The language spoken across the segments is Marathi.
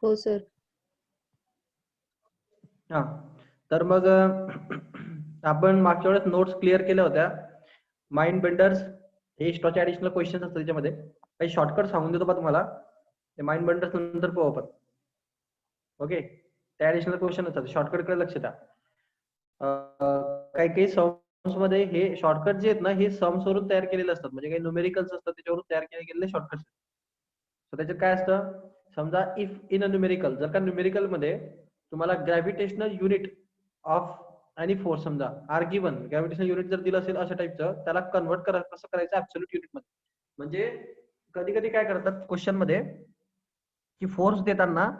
हो सर. हा, तर मग आपण मागच्या वेळेस नोट्स क्लिअर केल्या होत्या. माइंड बेंडर्स हे स्टॉचे ऍडिशनल क्वेश्चन असतात त्याच्यामध्ये. काही शॉर्टकट सांगून देतो बा तुम्हाला, ते माइंड बेंडर्स नंतर पाहू आपण. ओके, ते ऍडिशनल क्वेश्चन असतात, शॉर्टकट कडे लक्ष द्या. काही काही सम्स मध्ये हे शॉर्टकट जे आहेत ना, हे सम्स वरून तयार केलेले असतात, म्हणजे काही न्यूमेरिकल्स असतात त्याच्यावरून तयार केले गेलेले शॉर्टकट्स. तर त्याच्यात काय असतं, समजा इफ इन अ न्यूमेरिकल, जर का न्यूमेरिकल मध्ये तुम्हाला ग्रॅव्हिटेशनल युनिट ऑफ आणि फोर्स समजा आर गिवन, ग्रॅव्हिटेशनल युनिट जर दिलं असेल अशा टाईपचं, त्याला कन्वर्ट कसं करायचं ऍब्सोल्यूट युनिट मध्ये. म्हणजे कधी कधी काय करतात क्वेश्चन मध्ये, की फोर्स देताना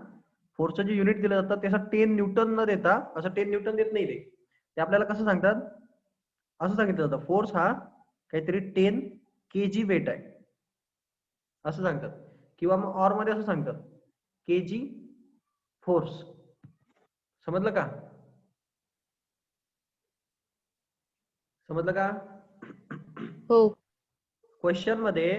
फोर्सचं जे युनिट दिलं जातं त्याचं 10 न्यूटन न देता, असं 10 न्यूटन देत नाही ते आपल्याला कसं सांगतात, असं सांगितलं जातं फोर्स हा काहीतरी 10 kg वेट आहे असं सांगतात, किंवा मग ऑर मध्ये असं सांगतात kg फोर्स. समजलं का? समजलं का? हो. क्वेश्चन मध्ये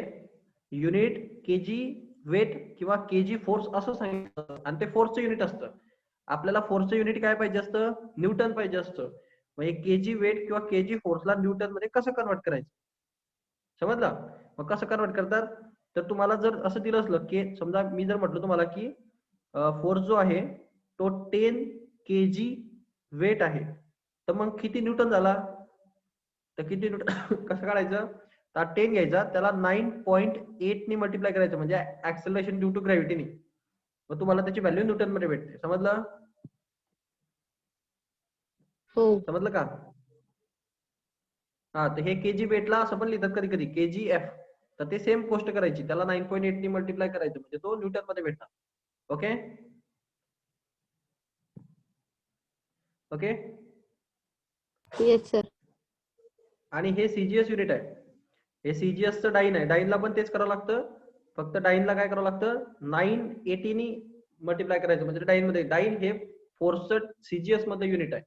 युनिट केजी वेट किंवा केजी फोर्स असं सांगितलं, आणि ते फोर्सचं युनिट असतं. आपल्याला फोर्सचं युनिट काय पाहिजे असतं, न्यूटन पाहिजे असतं. म्हणजे केजी वेट किंवा केजी फोर्सला न्यूटन मध्ये कसं कन्वर्ट करायचं, समजलं? मग कसं कन्वर्ट करतात, तर तुम्हाला जर असं दिलं असलं की समजा मी जर म्हटलं तुम्हाला की फोर्स जो आहे तो 10 kg वेट आहे, तर मग किती न्यूटन झाला, तर किती न्यूटन कसं काढायचं, तर 10 घ्यायचा, त्याला 9.8 ने मल्टिप्लाय करायचं, म्हणजे ऍक्सेलरेशन ड्यू टू ग्रॅव्हिटीने. मग तुम्हाला त्याची व्हॅल्यू न्यूटन मध्ये भेटते. समजलं? हो. समजलं का? हा, तर हे केजी वेटला असं पण लिहितात कधी कधी केजी एफ, तर ते सेम गोष्ट करायची, त्याला 9.8 ने मल्टिप्लाय करायचं, म्हणजे तो न्यूटन मध्ये भेटणार. Okay okay. Yes sir. आणि हे सीजीएस युनिट आहे, हे सीजीएसचं डाईन आहे, डाईनला पण तेच करावं लागतं, फक्त डाईनला काय करावं लागतं, 980 ने मल्टिप्लाय करायचं, म्हणजे डाईन मध्ये, डाईन हे फोर्सचं सीजीएस मध्ये युनिट आहे.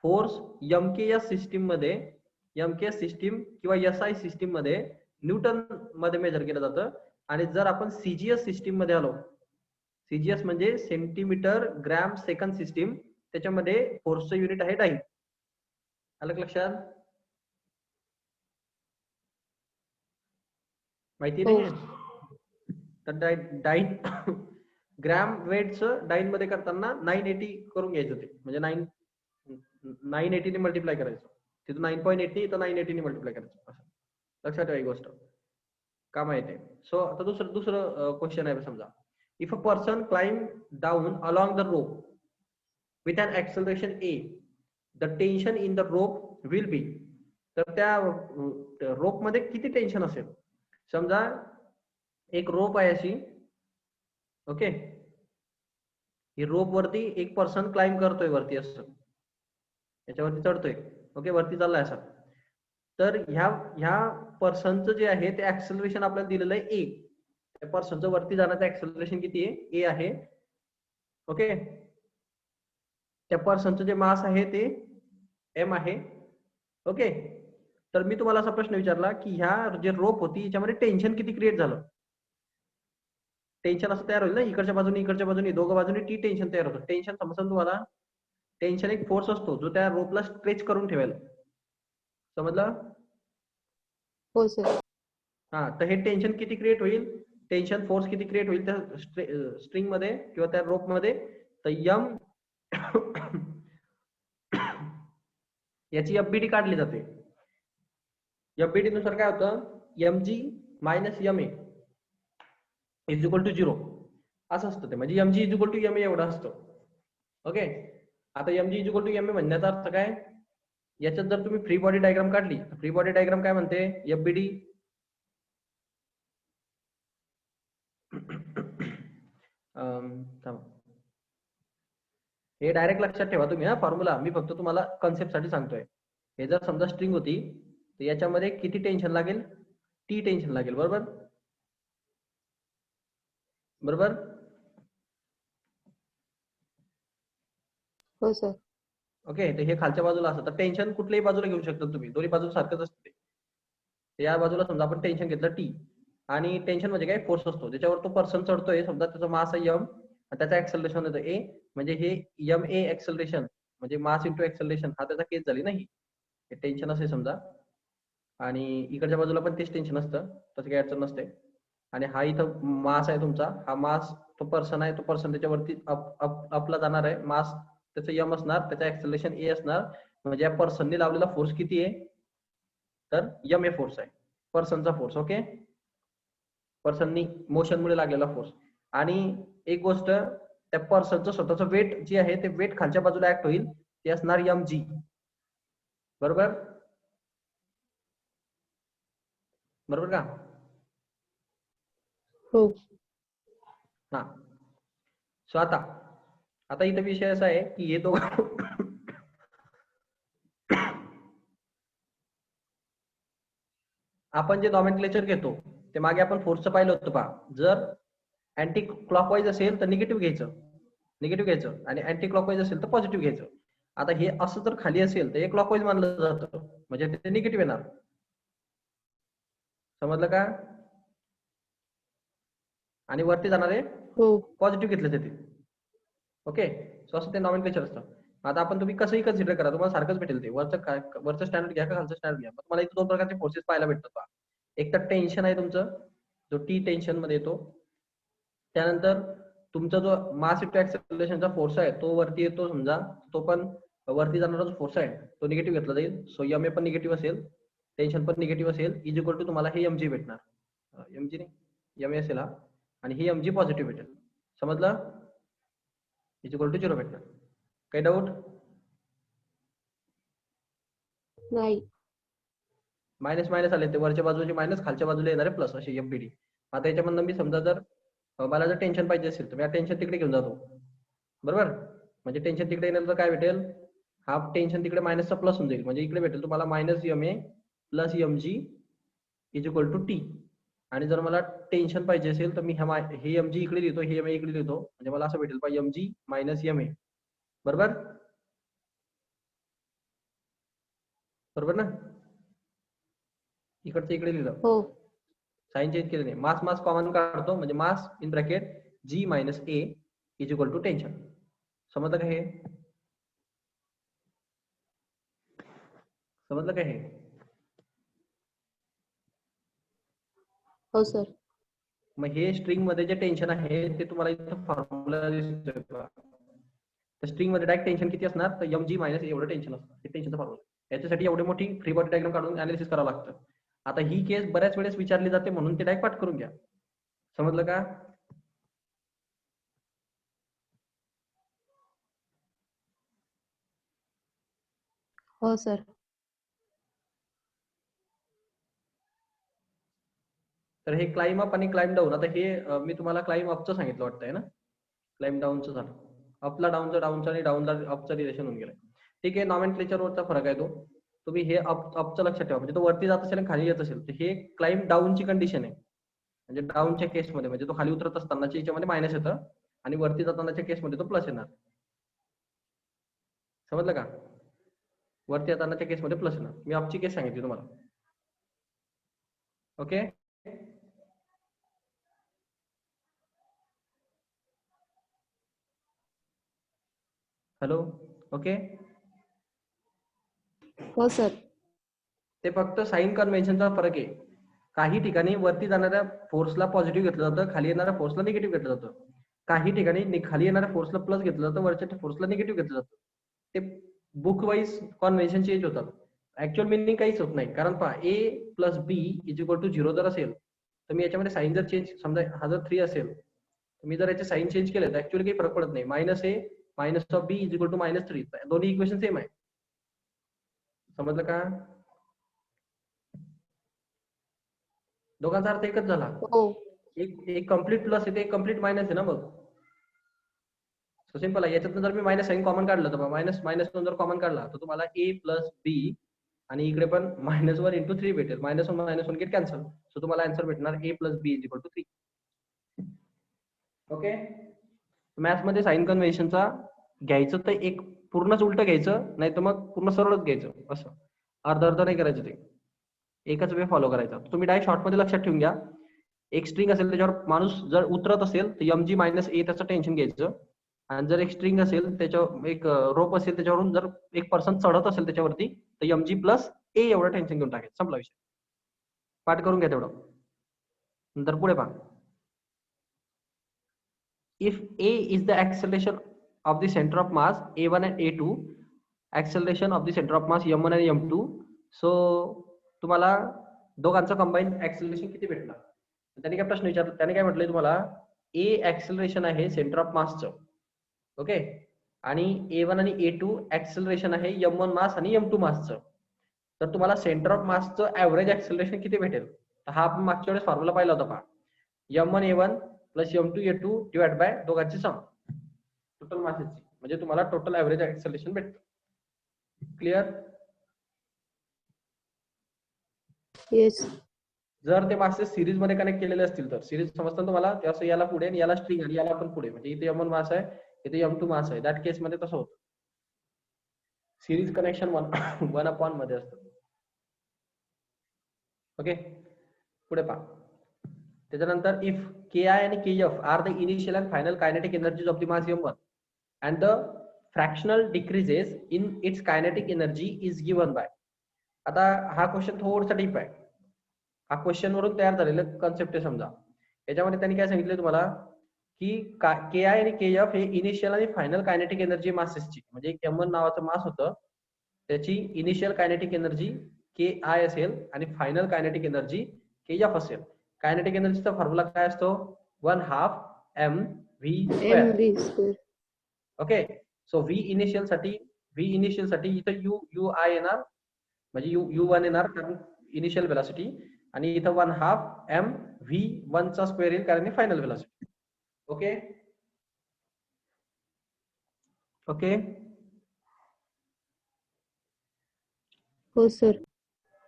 फोर्स एमकेएस सिस्टीम मध्ये, एमकेएस सिस्टीम किंवा एसआय सिस्टीम मध्ये न्यूटन मध्ये मेजर केलं जातं. आणि जर आपण सीजीएस सिस्टीम मध्ये आलो, सीजीएस म्हणजे सेंटीमीटर ग्रॅम सेकंड सिस्टीम, त्याच्यामध्ये फोर्सचं युनिट आहे डाईन. आलं का लक्षात? माहिती हो. नाही? तर डाईन ग्रॅम वेटचं डाईन मध्ये करताना 980 करून घ्यायचं, ते म्हणजे 980 ने मल्टिप्लाय करायचं, तिथं 9.80 तर 980 ने मल्टिप्लाय करायचं. असं लक्षात ठेवा ही गोष्ट, का माहिती आहे? सो आता दुसरं क्वेश्चन आहे, समजा if a person climb down along the rope with an acceleration a, the tension in the rope will be. तर त्या रोप मध्ये किती टेन्शन असेल? समजा एक रोप आहे अशी, ओके, ही रोप वरती एक पर्सन क्लाइंब करतोय वरती, असं याच्यावरती चढतोय, ओके, वरती चाललाय असा. तर ह्या पर्सनचं जे आहे ते ऍक्सेलरेशन आपल्याला दिलेलं आहे ए, त्या पर्सनचं वरती जाण्याचं ऍक्सेलरेशन किती आहे, ए आहे. ओके, त्या पर्सनचं जे मास आहे ते एम आहे. ओके, तर मी तुम्हाला असा प्रश्न विचारला की ह्या जे रोप होती याच्यामध्ये टेन्शन किती क्रिएट झालं. टेन्शन असं तयार होईल ना, इकडच्या बाजूने इकडच्या बाजूने दोघं बाजूने टी टेन्शन तयार होतं. टेन्शन समजलं तुम्हाला? टेन्शन एक फोर्स असतो जो त्या रोपला स्ट्रेच करून ठेवायला. समजलं? हो सर. हा, तर हे टेन्शन किती क्रिएट होईल, टेन्शन फोर्स किती क्रिएट होईल त्या स्ट्रिंग मध्ये किंवा त्या रोप मध्ये, तर यम याची एफबीडी काढली जाते. एफबीडी नुसार काय होतं, m g minus m a is equal to 0 असं असतं ते, म्हणजे m g is equal to m a एवढं असतं. ओके, आता m g is equal to m a म्हणण्याचा अर्थ काय, याच्यात जर तुम्ही फ्री बॉडी डायग्राम काढली, फ्री बॉडी डायग्राम काय म्हणते, एफबीडी हे डायरेक्ट लक्षात ठेवा तुम्ही, हा फॉर्म्युला मी फक्त तुम्हाला कन्सेप्ट साठी सांगतोय. हे जर समजा स्ट्रिंग होती, तर याच्यामध्ये किती टेन्शन लागेल, टी टेन्शन लागेल, बरोबर बरोबर. हो सर. ओके, तर हे खालच्या बाजूला असतं, तर टेन्शन कुठल्याही बाजूला घेऊ शकता तुम्ही, दोन्ही बाजू सारखंच असते. या बाजूला समजा आपण टेन्शन घेतलं टी, आणि टेन्शन म्हणजे काय, फोर्स असतो ज्याच्यावर तो पर्सन चढतोय, समजा त्याचा मास आहे एम, त्याचं ऍक्सलरेशन होतं ए, म्हणजे हे एम ए ऍक्सलरेशन म्हणजे मास इंटू ऍक्सलरेशन हा त्याचा केस झाली नाही. हे टेन्शन असे समजा, आणि इकडच्या बाजूला पण तेच टेन्शन असतं, तसं काही अडचण नसते. आणि हा इथं मास आहे तुमचा, हा मास तो पर्सन आहे, तो पर्सन त्याच्यावरती अपला जाणार आहे, मास त्याचं यम असणार, त्याचं ऍक्सलरेशन ए असणार, म्हणजे या पर्सनने लावलेला फोर्स किती आहे, तर यम ए फोर्स आहे, पर्सनचा फोर्स. ओके, पर्सननी मोशनमुळे लागलेला फोर्स. आणि एक गोष्ट, त्या पर्सनचं स्वतःचं वेट जे आहे ते वेट खालच्या बाजूला ऍक्ट होईल, ते असणार एम जी. बरोबर, बरोबर का? हो. हा. सो आता आता इथं विषय असा आहे की हे दोघं आपण जे नॉमेनक्लेचर घेतो ते मागे आपण फोर्सचं पाहिलं होतं पहा. जर अँटी क्लॉकवाईज असेल तर निगेटिव्ह घ्यायचं आणि अँटी क्लॉकवाईज असेल तर पॉझिटिव्ह घ्यायचं. आता हे असं जर खाली असेल तर हे क्लॉकवाईज मानलं जातं, म्हणजे ते निगेटिव्ह येणार. समजलं का? आणि वरती जाणारे हो. पॉझिटिव्ह घेतले जाते. ओके, सो असं ते नॉमेनक्लेचर असतं. आता आपण तुम्ही कसंही कन्सिडर करा, तुम्हाला सारखंच भेटेल ते. वरचं स्टँडर्ड घ्या का खालचं स्टँडर्ड घ्या, तुम्हाला इथे दोन प्रकारचे फोर्सेस पाहायला भेटतात पहा. एक तर टेन्शन आहे तुमचं, जो टी टेन्शन मध्ये येतो. त्यानंतर तुमचा जो मास इंटू ऍक्सेलरेशनचा फोर्स आहे तो वरती येतो समजा, तो पण वरती जाणारा जो फोर्स आहे तो निगेटिव्ह घेतला जाईल. सो एम ए पण निगेटिव्ह असेल, टेन्शन पण निगेटिव्ह असेल, इज इक्वल टू तुम्हाला हे एम जी भेटणार. एम जी नाही, एम ए असेल हा, आणि हे एम जी पॉझिटिव्ह भेटेल. समजलं? इज इक्वल टू 0 भेटणार. काही डाऊट? नाही. मायनस मायनस आले ते वरच्या बाजूचे मायनस, खालच्या बाजूला येणारे प्लस, असे एमपीडी. आता याच्यामधनं मी समजा जर मला जर टेन्शन पाहिजे असेल तर मी टेन्शन तिकडे घेऊन जातो. बरोबर, म्हणजे टेन्शन तिकडे येणार तर काय भेटेल, हा टेन्शन तिकडे मायनसचा प्लस होऊन जाईल, म्हणजे इकडे भेटेल तुम्हाला minus m a plus m g is equal to T. आणि जर मला टेन्शन पाहिजे असेल तर मी हे एम जी इकडे लिहितो, हे एम ए इकडे लिहितो, म्हणजे मला असं भेटेल m g minus m a. बरोबर, बरोबर ना? इकडचं इकडे लिहिलं, हो. साइन चेंज केलं नाही. मास मास कॉमन काढतो, म्हणजे mass in bracket g minus a is equal to tension. समजलं का हे? समजलं का हे? हो सर. मग हे स्ट्रिंग मध्ये जे टेन्शन आहे ते तुम्हाला इथं फॉर्म्युला दिसतोय बघा. तर स्ट्रिंग मध्ये डायरेक्ट टेन्शन किती असणार, तर एम जी मायनस एवढं टेन्शन असणार, हे टेन्शनचा फॉर्म्युला. याच्यासाठी एवढी मोठी फ्री बॉडी डायग्राम काढून अनालिसिस करावं लागतं. आता ही केस बऱ्याच वेळेस विचारली जाते म्हणून ते डायरेक्ट पाठ करून घ्या. समजलं का? हो सर. तर हे क्लाइम अप आणि क्लाइम डाऊन, आता हे मी तुम्हाला क्लाइम अपचं सांगितलं वाटतंय ना, क्लाइम डाऊनचं झालं. अपला डाऊनचं आणि डाऊनला अपचं रिलेशन होऊन गेलं. ठीक आहे, नॉमेनक्लेचरवरचा फरक आहे तो. तुम्ही हे अपचं लक्षात ठेवा, म्हणजे तो वरती जात असेल आणि खाली येत असेल तर हे क्लाइम डाऊनची कंडिशन आहे. म्हणजे डाऊनच्या केसमध्ये, म्हणजे तो खाली उतरत असतानाच्या याच्यामध्ये मायनस येतं आणि वरती जातानाच्या केसमध्ये तो प्लस येणार. समजलं का? वरती येतानाच्या केसमध्ये प्लस येणार. मी अपची केस सांगितली तुम्हाला. Okay, hello, okay. हो सर. ते फक्त साइन कन्व्हेन्शनचा फरक आहे. काही ठिकाणी वरती जाणाऱ्या फोर्सला पॉझिटिव्ह घेतलं जातं, खाली येणाऱ्या फोर्सला निगेटिव्ह घेतलं जातं. काही ठिकाणी खाली येणाऱ्या फोर्सला प्लस घेतलं जातं, वरच्या फोर्सला निगेटिव्ह घेतलं जातं. ते बुक वाईज कन्व्हेन्शन चेंज होतात. ऍक्च्युअल मिनिंग काहीच होत नाही. कारण पहा, a plus b is equal to 0 जर असेल तर मी याच्यामध्ये साइन जर चेंज, समजा हा जर 3 असेल तर मी जर याचे साइन चेंज केले तर ऍक्च्युअली काही फरक पडत नाही. Minus a minus of b is equal to -3, दोन्ही इक्वेशन सेम आहे. समजलं का? दोघांचा अर्थ एकच झाला. हो. एक कम्प्लीट प्लस येते, एक कम्प्लीट मायनस आहे ना. मग सो सिंपल आहे. याच्यातून जर मी मायनस साइन कॉमन काढलं तर मायनस मायनस जर कॉमन काढला तर तुम्हाला ए प्लस बी आणि इकडे पण -1 इंटू 3 भेटेल. -1 गेट कॅन्सल. सो तुम्हाला आन्सर भेटणार a plus b is equal to 3. Okay, maths मध्ये साइन कन्व्हेन्शनचा घ्यायचं तर एक पूर्णच उलट घ्यायचं, नाही तर मग पूर्ण सरळच घ्यायचं. असं अर्ध अर्ध नाही करायचं, ते एकच वे फॉलो करायचा. तुम्ही डायरेक्ट शॉर्ट मध्ये लक्षात ठेवून घ्या. एक स्ट्रिंग असेल त्याच्यावर माणूस जर उतरत असेल तर mg मायनस ए त्याचं टेन्शन घ्यायचं, आणि जर एक स्ट्रिंग असेल त्याच्यावर एक रोप असेल त्याच्यावरून जर एक पर्सन चढत असेल त्याच्यावरती तर mg प्लस ए एवढं टेन्शन घेऊन टाकायचं, संपला विषय. पाठ करून घ्या तेवढं. नंतर पुढे पहा. If a is the acceleration of the center of mass a1 and a2, acceleration of the center of mass m1 आणि m2, so तुम्हाला दोघांचं कंबाईन ऍक्सेलरेशन किती भेटणार? त्यांनी काय प्रश्न विचारला, त्याने काय म्हटलंय तुम्हाला, ए ऍक्सेलरेशन आहे सेंटर ऑफ मासचं, ओके, आणि a1 आणि a2 ऍक्सेलरेशन आहे m1 मास आणि m2 मासचं. तर तुम्हाला सेंटर ऑफ मासचं ऍव्हरेज ऍक्सेलरेशन किती भेटेल? तर हा आपण मागच्या वेळेस फॉर्म्युला पाहिला होता पहा, m1 a1 plus m2 a2 divide by दोघांची सम, टोटल मासेसची, म्हणजे तुम्हाला टोटल ऍव्हरेज ऍक्सेलरेशन भेटतं. क्लिअर? येस. जर ते मासेस सिरीज मध्ये कनेक्ट केलेले असतील तर, सिरीज समजतं तुम्हाला, त्याचं याला पुढे आणि याला स्ट्रिंग आणि याला पण पुढे, म्हणजे इथे m1 मास आहे, इथे m2 मास आहे, दॅट केस मध्ये तसं होतं. सिरीज कनेक्शन 1/1 मध्ये असतं. ओके, पुढे पहा. त्याच्यानंतर इफ ki आणि kf are the initial and final kinetic energies of the mass m1 and the fractional decreases in its kinetic energy is given by. आता हा क्वेश्चन थोडासा डीप आहे, हा क्वेश्चन वरून तयार झालेलं कॉन्सेप्ट आहे समजा. याच्यामध्ये त्यांनी काय सांगितलं तुम्हाला की के आय आणि के एफ हे इनिशियल आणि फायनल कायनेटिक एनर्जी मासेसची, म्हणजे एक m1 नावाचं मास होतं, त्याची initial kinetic energy K I असेल आणि फायनल कायनेटिक एनर्जी के एफ असेल. कायनेटिक एनर्जीचा फॉर्म्युला काय असतो? 1/2 mv². mv². Okay, so V initial साठी इथं यू आय येणार, म्हणजे u1 येणार कारण इनिशियल वेलोसिटी, आणि इथं 1/2 mv1 चा स्क्वेअर येईल कारण फायनल वेलोसिटी. Okay okay. हो सर.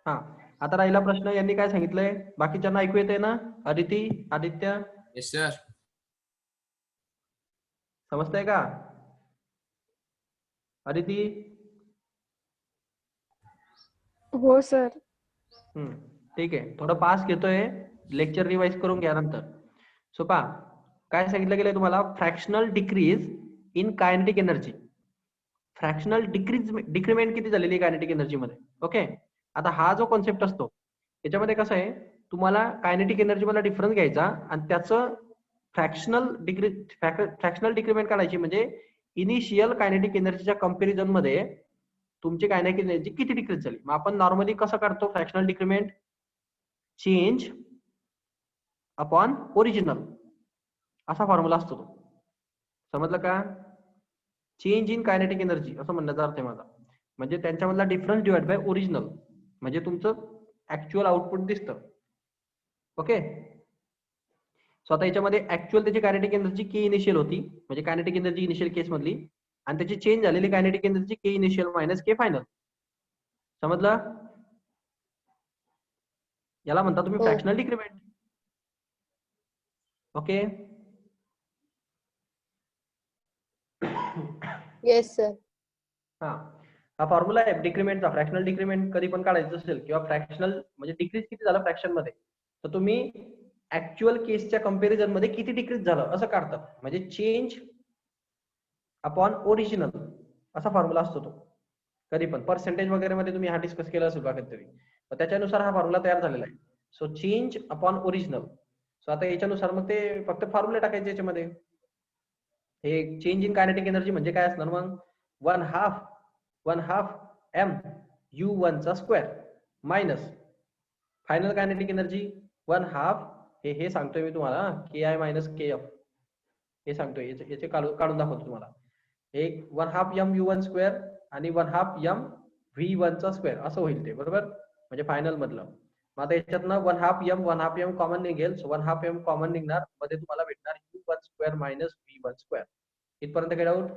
हा, आता राहिला प्रश्न, यांनी काय सांगितलंय, बाकीच्यांना ऐकू येते ना? Aditi, Aditya, yes sir. समजतंय का? अदिती? हो सर. ठीक आहे, थोडं पास घेतोय, लेक्चर रिवाइज करून घ्या नंतर. सो पहा काय सांगितलं गेलंय तुम्हाला, fractional decrease in kinetic energy. Fractional decrement किती झालेली आहे कायनेटिक एनर्जी मध्ये. ओके, आता हा जो कॉन्सेप्ट असतो याच्यामध्ये कसं आहे, तुम्हाला कायनेटिक एनर्जी मला डिफरन्स घ्यायचा आणि त्याचं फ्रॅक्शनल डिक्रीमेंट काढायची, म्हणजे इनिशियल कायनेटिक एनर्जीच्या कंपॅरिझन मध्ये तुमची कायनेटिक एनर्जी किती डिक्रीज झाली. मग आपण नॉर्मली कसं काढतो fractional decrement? Change upon original असा फॉर्म्युला असतो तो. समजलं का? चेंज इन कायनेटिक एनर्जी असं म्हणण्याचा अर्थ आहे माझा, म्हणजे त्यांच्यामधला डिफरन्स डिवाइड बाय ओरिजिनल, म्हणजे तुमचं ऍक्च्युअल आउटपुट दिसतं. ओके, सो आता याच्यामध्ये ऍक्च्युअल त्याची कायनेटिक एनर्जी के इनिशियल होती, म्हणजे कायनेटिक एनर्जी इनिशियल केस मधली, आणि त्याची चेंज झालेली कायनेटिक एनर्जी के इनिशियल मायनस के फायनल. समजलं? याला म्हणता तुम्ही fractional decrement. Okay. Yes sir. हा फॉर्म्युला आहे डिक्रीमेंटचा. फ्रॅक्शनल डिक्रीमेंट कधी पण काढायचं असेल किंवा फ्रॅक्शनल म्हणजे डिक्रीज किती झालं फ्रॅक्शन मध्ये, तर तुम्ही ऍक्च्युअल केसच्या कंपॅरिझन मध्ये किती डिक्रीज झालं असं काढतात, म्हणजे चेंज अपॉन ओरिजिनल असा फॉर्म्युला असतो तो. कधी पण पर्सेंटेज वगैरे मध्ये तुम्ही हा डिस्कस केला असेल कधीतरी, तर त्याच्यानुसार हा फॉर्म्युला तयार झालेला आहे. So change upon original. So आता याच्यानुसार मग ते फक्त फॉर्म्युला टाकायचे याच्यामध्ये. हे चेंज इन कायनेटिक एनर्जी म्हणजे काय असणार मग? 1/2 mu1 चा square minus final kinetic energy 1/2 हे सांगतोय मी तुम्हाला, के आय मायनस के एफ हे सांगतोय, याचे काढून दाखवतो तुम्हाला. एक 1/2 mu1 स्क्वेअर आणि 1/2 mv1 चा स्क्वेअर असं होईल ते, बरोबर, म्हणजे फायनल मधलं. मग आता याच्यातनं 1/2 m कॉमन निघेल, सो 1/2 m कॉमन निघणार, मध्ये तुम्हाला भेटणार u1 square minus v1 square. इथपर्यंत काय डाऊट?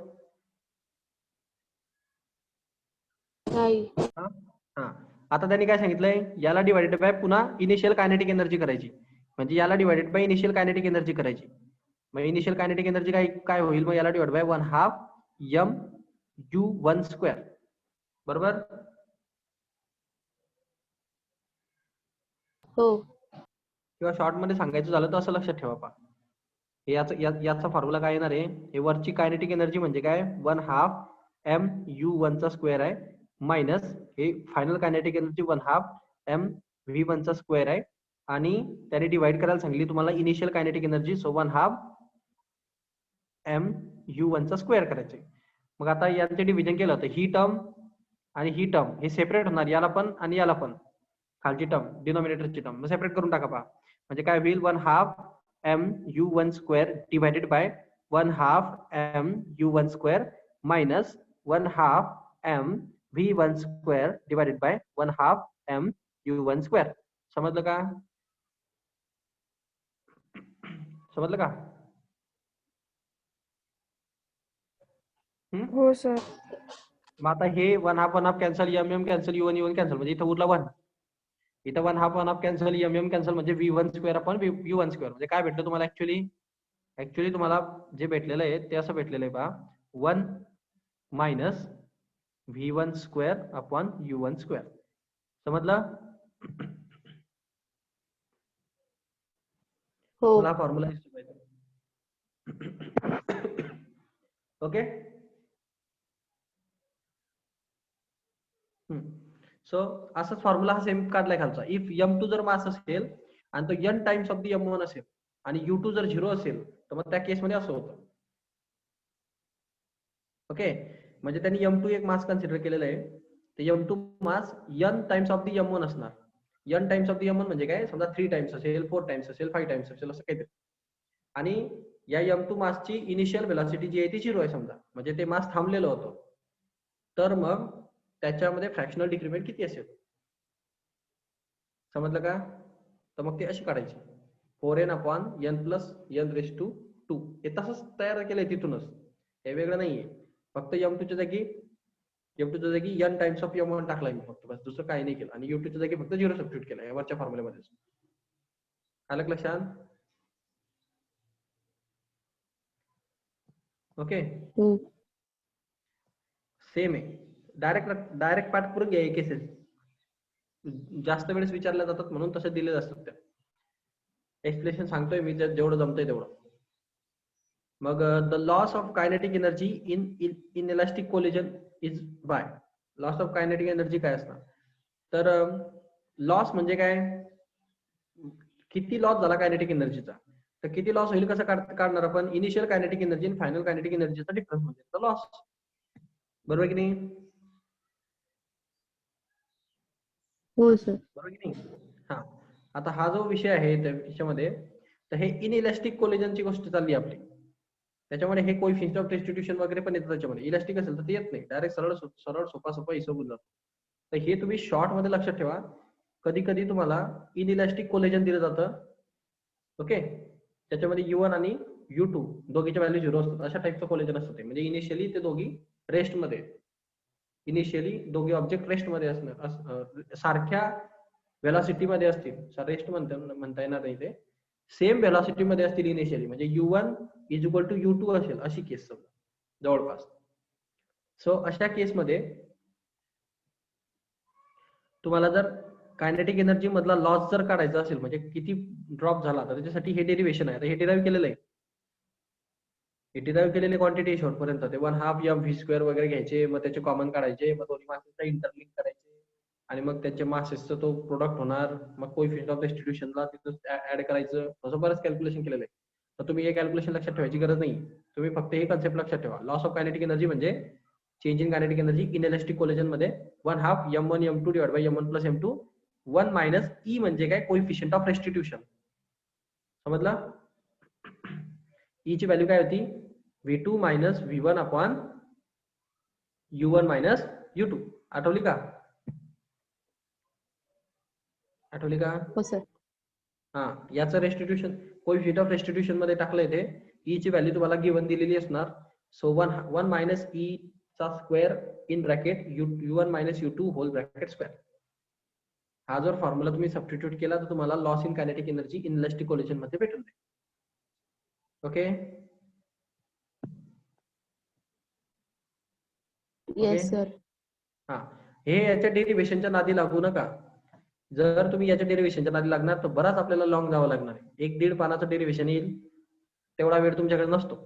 नाही. हा, आता त्यांनी काय सांगितलंय, याला डिवाइडेड बाय पुन्हा इनिशियल कायनेटिक एनर्जी करायची, म्हणजे याला divided by initial kinetic energy करायची. मग इनिशियल कायनेटिक एनर्जी काय होईल, मग याला डिवाइड बाय 1/2 mu1 स्क्वेअर, बरोबर. हो. किंवा शॉर्ट मध्ये सांगायचं झालं तर असं लक्षात ठेवा पहा. याचा फॉर्म्युला काय येणार आहे, हे वरची कायनेटिक एनर्जी म्हणजे काय 1/2 mu1 चा स्क्वेअर आहे मायनस हे फायनल कायनेटिक एनर्जी 1/2 mv1 चा स्क्वेअर आहे आणि त्याने डिवाइड करायला सांगितली तुम्हाला initial kinetic energy, so 1/2 mu1 चा स्क्वेअर करायचे. मग आता यांचे डिव्हिजन केलं तर ही टर्म आणि ही टर्म हे सेपरेट होणार, याला पण आणि याला पण, खालची टर्म डिनॉमिनेटरची टर्म मग सेपरेट करून टाका पहा. म्हणजे काय होईल 1/2 mu1 square divided by 1/2 mu1 square minus 1/2 mv1 square divided by 1/2 mu1 square. समजलं का? समजलं का? हो सर. मग आता हे 1/2 cancel, M cancel, u1 u1 cancel, म्हणजे इथं उरला 1. इथं 1/2 कॅन्सल, एम कॅन्सल, म्हणजे v1 square upon u1 square. म्हणजे काय भेटलं तुम्हाला ऍक्च्युली तुम्हाला जे भेटलेलं आहे ते असं भेटलेलं आहे पहा, 1 minus v1 square upon u1 square. समजलं? हो. मला फॉर्म्युला ओके. सो असाच फॉर्म्युला हा सेम काढलाय खालचा. इफ m2 जर मास असेल आणि तो n times of the m1 असेल आणि u2 जर 0 असेल तर मग त्या केसमध्ये असं होतं. ओके, म्हणजे त्यांनी m2 एक मास कन्सिडर केलेलं आहे, तर m2 mass n times of the m1 असणार. n times of the m1 म्हणजे काय, समजा 3 टाइम्स असेल, 4 टाइम्स असेल, 5 टाइम्स असेल, असं काहीतरी. आणि या m2 मासची इनिशियल व्हेलॉसिटी जी आहे ती 0 आहे समजा, म्हणजे ते मास थांबलेलं होतं. तर मग त्याच्यामध्ये फ्रॅक्शनल डिक्रीमेंट किती असेल? समजलं का? तर मग ते अशी काढायची 4n upon n plus n raise to 2. हे तसंच तयार केलंय तिथूनच, हे वेगळं नाहीये. फक्त m2 च्या जागी n टाइम्स ऑफ m1 टाकलाय मी फक्त, बस दुसरं काही नाही केलं. आणि u2 च्या जागी फक्त 0 सबस्टिट्यूट केलाय वरच्या फॉर्म्युल्यामध्ये. आलं लक्षात? ओके, सेम आहे. डायरेक्ट पाठ करून घ्या केसेस, जास्त वेळेस विचारल्या जातात म्हणून तसे दिले असतात. त्या एक्सप्लेनेशन सांगतोय मी जेवढं जमतंय तेवढं. मग the loss of kinetic energy in elastic collision is by. Loss of kinetic energy काय असणार, तर लॉस म्हणजे काय, किती लॉस झाला कायनेटिक एनर्जीचा. तर किती लॉस होईल कसं काढणार आपण, इनिशियल कायनेटिक एनर्जी आणि फायनल कायनेटिक एनर्जीचा डिफरन्स म्हणजे लॉस. बरोबर की नाही? हो सर. बरोबर की नाही? हा, आता हा जो विषय आहे त्याच्यामध्ये, तर हे इनइलास्टिक कोलिजनची गोष्ट चालली आपली. त्याच्यामध्ये हे कोएफिशिएंट ऑफ रेस्टिट्यूशन वगैरे पण येतं त्याच्यामध्ये. इलास्टिक असेल तर ते येत नाही, डायरेक्ट सरळ सोपा हिशोब होऊन जातो. तर हे तुम्ही शॉर्ट मध्ये लक्षात ठेवा. कधी कधी तुम्हाला इनइलास्टिक कोलिजन दिलं जातं. ओके, त्याच्यामध्ये u1 आणि u2 दोघीच्या व्हॅल्यू 0 असतात, अशा टाईपचं कोलिजन असतं ते. म्हणजे इनिशियली ते दोघी रेस्ट मध्ये, दोघे ऑब्जेक्ट रेस्ट मध्ये असणार, सारख्या व्हेलॉसिटी मध्ये असतील. रेस्ट म्हणता येणार नाही, ते सेम व्हेलॉसिटी मध्ये असतील इनिशियली, म्हणजे u1 is equal to u2 असेल, अशी केस समजा जवळपास. सो अशा केसमध्ये तुम्हाला जर कायनेटिक एनर्जी मधला लॉस जर काढायचा असेल, म्हणजे किती ड्रॉप झाला, तर त्याच्यासाठी हे डेरिव्हेशन आहे. हे डिराईव्ह केलेलं आहे. हे डिराईव्ह केलेली क्वांटिटी शेवटपर्यंत ते 1/2 mv² वगैरे घ्यायचे, मग त्याचे कॉमन काढायचे, मग दोन्ही मासेसचा इंटरलिंक करायचे, आणि मग त्यांच्या मासेसचा तो प्रोडक्ट होणार. मग कोएफिशिएंट ऑफ रेस्टिट्यूशनला तिथं ऍड करायचं, असं बरंच कॅल्क्युलेशन केलेलं आहे. तर तुम्ही हे कॅल्क्युलेशन लक्षात ठेवायची गरज नाही. तुम्ही फक्त हे कन्सेप्ट लक्षात ठेवा, लॉस ऑफ कायनेटिक एनर्जी म्हणजे change in kinetic energy in elastic collision मध्ये 1/2 m1 m2 divide by m1 plus m2, 1 minus E म्हणजे काय, कोएफिशिएंट ऑफ रेस्टिट्यूशन. समजलं? ई ची व्हॅल्यू काय होती, v2 minus v1 upon u1 minus u2. आठवली का? हो सर. हा, याचं रेस्टिट्यूशन कोएफिशिएंट ऑफ रेस्टिट्यूशन मध्ये टाकलंय ते. ई ची व्हॅल्यू तुम्हाला गिव्हन दिलेली असणार. सो 1 मायनस ई चा square in bracket u1 minus u2 whole bracket square. हा जर फॉर्म्युला तुम्ही सबस्टिट्यूट केला तर तुम्हाला loss in kinetic energy in elastic collision मध्ये भेटून जाईल. Okay, yes sir. हा, हे याच्या डेरिव्हेशनच्या नादी लागू नका. जर तुम्ही याच्या डेरिव्हेशनच्या नादी लागणार तर बराच आपल्याला लॉंग जावं लागणार आहे. 1-1.5 पानाचं डेरिव्हेशन येईल तेवढा वेळ तुमच्याकडे नसतो.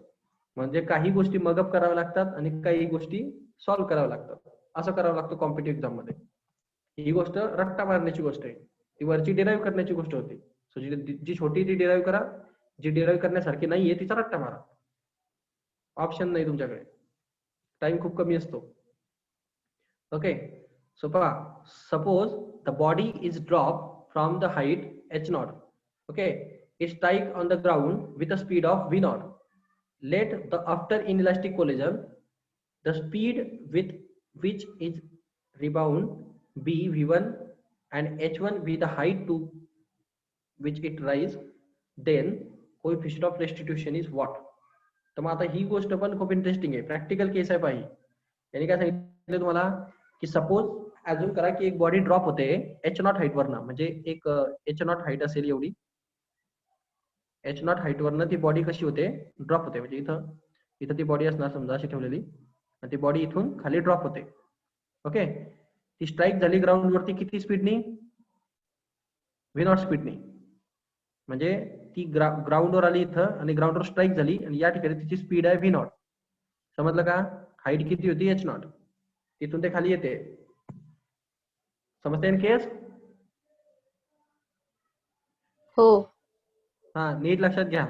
म्हणजे काही गोष्टी मगअप कराव्या लागतात आणि काही गोष्टी सॉल्व्ह कराव्या लागतात. असं करावं लागतं कॉम्पिटिव्ह एक्झाम मध्ये. ही गोष्ट रट्टा मारण्याची गोष्ट आहे, ती वरची डिराईव्ह करण्याची गोष्ट होती. सो जी छोटी ती डिराईव्ह करा, जी डिराईव्ह करण्यासारखी नाहीये तिचा रट्टा मारा. ऑप्शन नाही तुमच्याकडे, टाइम खूप कमी असतो. ओके, सो पहा, suppose the body is drop from the height h0. Okay, it strike on the ground with a speed of v0. Let the after inelastic collision, the speed with which is rebound be v1 and h1 be the height to which it rise, then coefficient of restitution is what? तर मग आता ही गोष्ट पण खूप इंटरेस्टिंग आहे, प्रॅक्टिकल केस आहे पाही. यांनी काय सांगितलं तुम्हाला की सपोज अजून करा की एक बॉडी ड्रॉप होते h0 हाईट वरनं, म्हणजे एक h0 हाईट असेल एवढी, h0 हाईट वरनं ती बॉडी कशी होते, ड्रॉप होते. म्हणजे इथं ती बॉडी असणार समजा अशी ठेवलेली, आणि ती बॉडी इथून खाली ड्रॉप होते. ओके, ती स्ट्राईक झाली ग्राउंड वरती किती स्पीडनी, v0 स्पीडनी. म्हणजे ती ग्राउंडवर आली इथं आणि ग्राउंडवर स्ट्राईक झाली आणि या ठिकाणी तिची स्पीड आहे v0. समजलं का? हाईट किती होती h0, तिथून ते खाली येते. समजते केस? हो. हा, नीट लक्षात घ्या.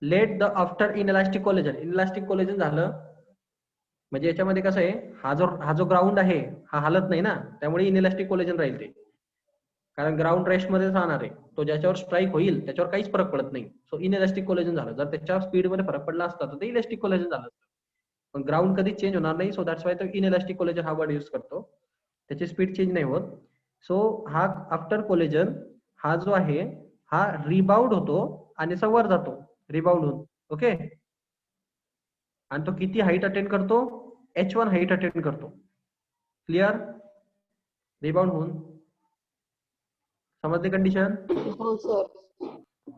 Let the after inelastic collision, inelastic collision झालं म्हणजे याच्यामध्ये कसं आहे, हा जो ग्राउंड आहे हा हालत नाही ना, त्यामुळे इनइलास्टिक कोलिजन राहील ते. कारण ग्राउंड रेस्ट मध्ये राहणार आहे, तो ज्याच्यावर स्ट्राईक होईल त्याच्यावर काहीच फरक पडत नाही. सो इनइलास्टिक कोलिजन झालं. जर त्याच्या स्पीड मध्ये फरक पडला असता तर ते इलास्टिक कोलिजन झालं असतं. पण ग्राउंड कधी चेंज होणार नाही, सो दॅट्स वाय तो इनइलास्टिक कोलिजन हा वर्ड यूज करतो. त्याची स्पीड चेंज नाही होत. सो हा आफ्टर कोलिजन हा जो आहे हा रिबाउंड होतो आणि असा वर जातो रिबाउंड होऊन. ओके, आणि तो किती हाईट अटेंड करतो, h1 हाईट अटेंड करतो. क्लिअर? रिबाउंड होऊन. समजली कंडिशन? हो सर.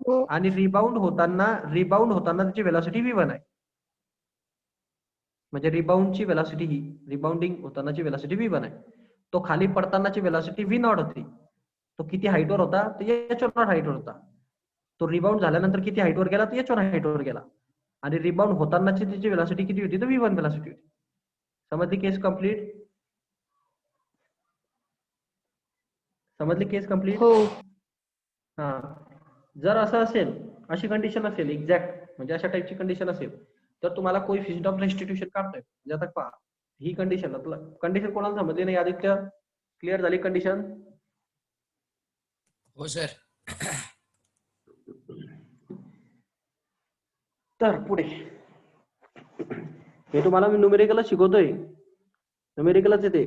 हो. आणि रिबाउंड होताना त्याची वेलॉसिटी v1 आहे. म्हणजे रिबाउंडची वेलॉसिटी ही, रिबाउंडिंग होतानाची वेलॉसिटी v1 आहे. तो खाली पडतानाची वेलॉसिटी v0 होती. तो किती हाईटवर होता, तो h1 हाईटवर होता. तो रिबाउंड झाल्यानंतर किती हाईटवर गेला, तो h1 हाईटवर गेला. आणि रिबाउंड होतानाची त्याची वेलॉसिटी किती होती, तर v1 वेलॉसिटी होती. समजली केस कंप्लीट? समजली केस कंप्लीट? हो. हा, जर असं असेल, अशी कंडिशन असेल एक्झॅक्ट, म्हणजे अशा टाईपची कंडिशन असेल, तर तुम्हाला कोएफिशिएंट ऑफ रेस्टिट्यूशन काढता येईल. म्हणजे आता पहा, ही कंडिशन कोणाला समजली नाही? आदित्य, क्लिअर झाली कंडिशन? हो सर. तर पुढे हे तुम्हाला मी न्यूमेरिकलच शिकवतोय, न्यूमेरिकलच येते.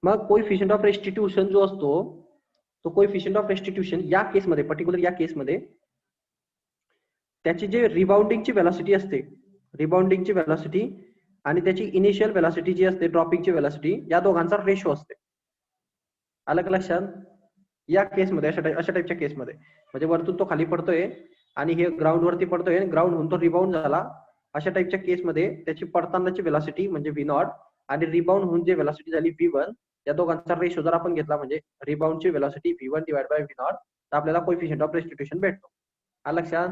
मग कोएफिशिएंट ऑफ रेस्टिट्यूशन जो असतो, तो कोएफिशिएंट ऑफ रेस्टिट्यूशन या केसमध्ये, पर्टिक्युलर या केसमध्ये, त्याची जे रिबाउंडिंगची वेलॉसिटी असते, रिबाउंडिंगची वेलॉसिटी आणि त्याची इनिशियल वेलॉसिटी जी असते, ड्रॉपिंगची वेलॉसिटी, या दोघांचा रेशो असते. आलं का लक्षात? या केसमध्ये, अशा टाईपच्या केसमध्ये, म्हणजे वरतून तो खाली पडतोय आणि हे ग्राउंड वरती पडतोय, ग्राउंड होऊन तो रिबाउंड झाला, अशा टाईपच्या केसमध्ये त्याची पडतानाची वेलॉसिटी म्हणजे v0 आणि रिबाउंड होऊन जे वेलॉसिटी झाली v1, या दोघांचा रेशो जर आपण घेतला, म्हणजे रिबाउंडची velocity v1 divide by v0, तर आपल्याला कोएफिशिएंट ऑफ रेस्टिट्यूशन भेटतो. आलं लक्षात?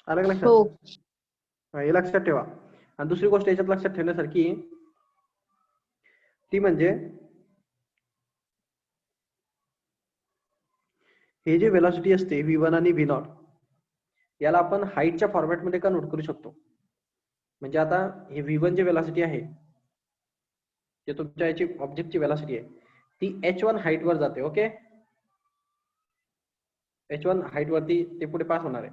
आलं का लक्षात? हो. हे लक्षात ठेवा. आणि दुसरी गोष्ट याच्यात लक्षात ठेवण्यासारखी ती म्हणजे हे जे वेलॉसिटी असते v1 आणि v0, याला आपण हाईटच्या फॉर्मॅटमध्ये कन्वर्ट करू शकतो. म्हणजे आता हे v1 जी वेलॉसिटी आहे, जे तुमच्या याची ऑब्जेक्टची वेलॉसिटी आहे, ती h1 हाईट वर जाते. ओके, h1 हाईट वरती ते पुढे पास होणार आहे.